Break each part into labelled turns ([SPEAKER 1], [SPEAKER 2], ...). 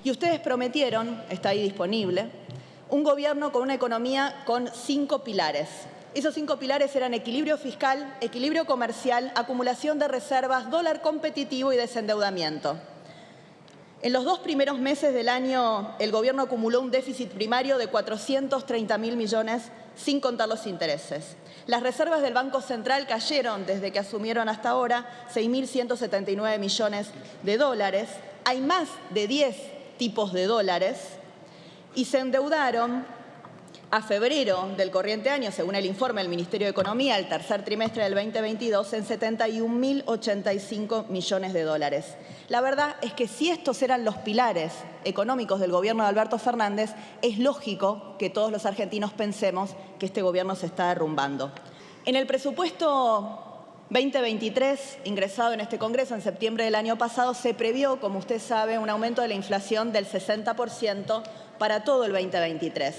[SPEAKER 1] Y ustedes prometieron, está ahí disponible, un gobierno con una economía con 5 pilares. Esos 5 pilares eran equilibrio fiscal, equilibrio comercial, acumulación de reservas, dólar competitivo y desendeudamiento. En los 2 primeros meses del año, el gobierno acumuló un déficit primario de 430.000 millones, sin contar los intereses. Las reservas del Banco Central cayeron desde que asumieron hasta ahora 6.179 millones de dólares. Hay más de 10 tipos de dólares y se endeudaron a febrero del corriente año, según el informe del Ministerio de Economía, el tercer trimestre del 2022, en 71.085 millones de dólares. La verdad es que si estos eran los pilares económicos del gobierno de Alberto Fernández, es lógico que todos los argentinos pensemos que este gobierno se está derrumbando. En el presupuesto 2023, ingresado en este Congreso en septiembre del año pasado, se previó, como usted sabe, un aumento de la inflación del 60% para todo el 2023.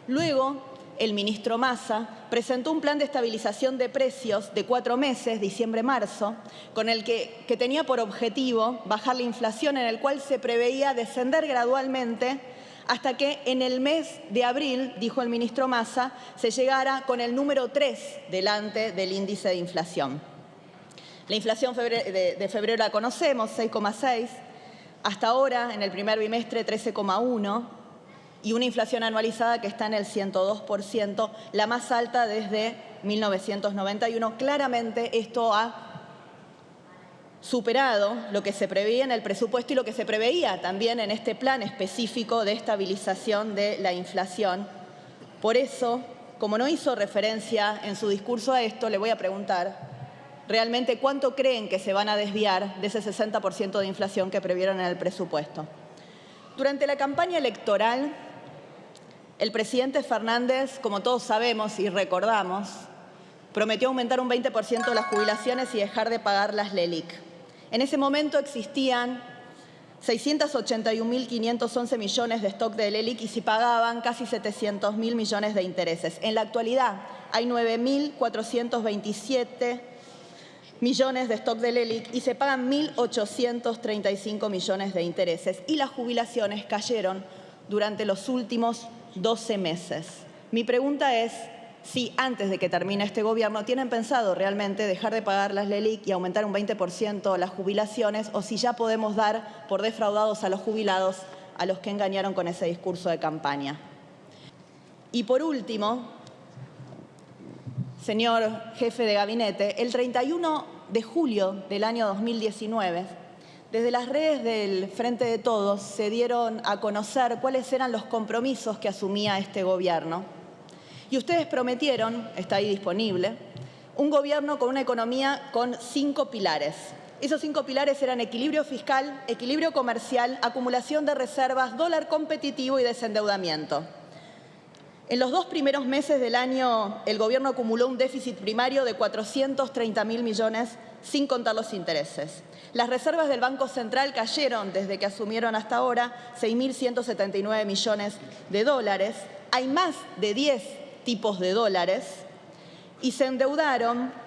[SPEAKER 1] Luego, el ministro Massa presentó un plan de estabilización de precios de 4 meses, diciembre-marzo, con el que tenía por objetivo bajar la inflación, en el cual se preveía descender gradualmente hasta que en el mes de abril, dijo el ministro Massa, se llegara con el número 3 delante del índice de inflación. La inflación de febrero la conocemos, 6,6, hasta ahora en el primer bimestre 13,1, y una inflación anualizada que está en el 102%, la más alta desde 1991. Claramente esto ha superado lo que se preveía en el presupuesto y lo que se preveía también en este plan específico de estabilización de la inflación. Por eso, como no hizo referencia en su discurso a esto, le voy a preguntar realmente cuánto creen que se van a desviar de ese 60% de inflación que previeron en el presupuesto. Durante la campaña electoral, el presidente Fernández, como todos sabemos y recordamos, prometió aumentar un 20% las jubilaciones y dejar de pagar las LELIQ. En ese momento existían 681.511 millones de stock de LELIQ y se pagaban casi 700.000 millones de intereses. En la actualidad hay 9.427 millones de stock de LELIQ y se pagan 1.835 millones de intereses. Y las jubilaciones cayeron durante los últimos 12 meses. Mi pregunta es si antes de que termine este gobierno tienen pensado realmente dejar de pagar las LELIQ y aumentar un 20% las jubilaciones, o si ya podemos dar por defraudados a los jubilados a los que engañaron con ese discurso de campaña. Y por último, señor jefe de gabinete, el 31 de julio del año 2019, desde las redes del Frente de Todos se dieron a conocer cuáles eran los compromisos que asumía este gobierno. Y ustedes prometieron, está ahí disponible, un gobierno con una economía con 5 pilares. Esos 5 pilares eran equilibrio fiscal, equilibrio comercial, acumulación de reservas, dólar competitivo y desendeudamiento. En los 2 primeros meses del año, el gobierno acumuló un déficit primario de 430.000 millones, sin contar los intereses. Las reservas del Banco Central cayeron desde que asumieron hasta ahora 6.179 millones de dólares. Hay más de 10 tipos de dólares y se endeudaron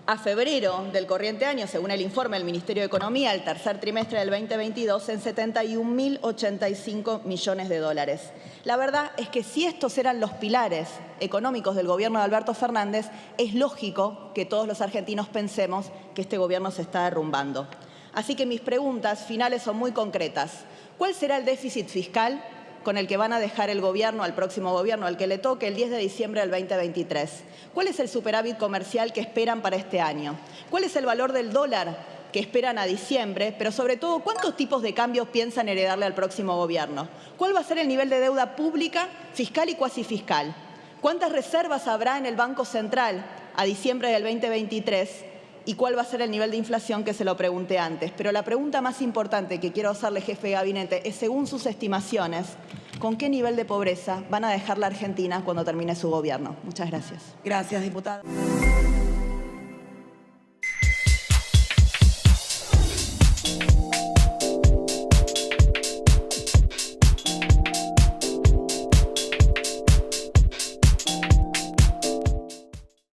[SPEAKER 1] a febrero del corriente año, según el informe del Ministerio de Economía, el tercer trimestre del 2022, en 71.085 millones de dólares. La verdad es que si estos eran los pilares económicos del gobierno de Alberto Fernández, es lógico que todos los argentinos pensemos que este gobierno se está derrumbando. Así que mis preguntas finales son muy concretas. ¿Cuál será el déficit fiscal con el que van a dejar el gobierno al próximo gobierno, al que le toque el 10 de diciembre del 2023? ¿Cuál es el superávit comercial que esperan para este año? ¿Cuál es el valor del dólar que esperan a diciembre? Pero sobre todo, ¿cuántos tipos de cambios piensan heredarle al próximo gobierno? ¿Cuál va a ser el nivel de deuda pública, fiscal y cuasi fiscal? ¿Cuántas reservas habrá en el Banco Central a diciembre del 2023? ¿Y cuál va a ser el nivel de inflación? Que se lo pregunté antes. Pero la pregunta más importante que quiero hacerle, jefe de gabinete, es, según sus estimaciones, ¿con qué nivel de pobreza van a dejar la Argentina cuando termine su gobierno? Muchas gracias.
[SPEAKER 2] Gracias, diputada.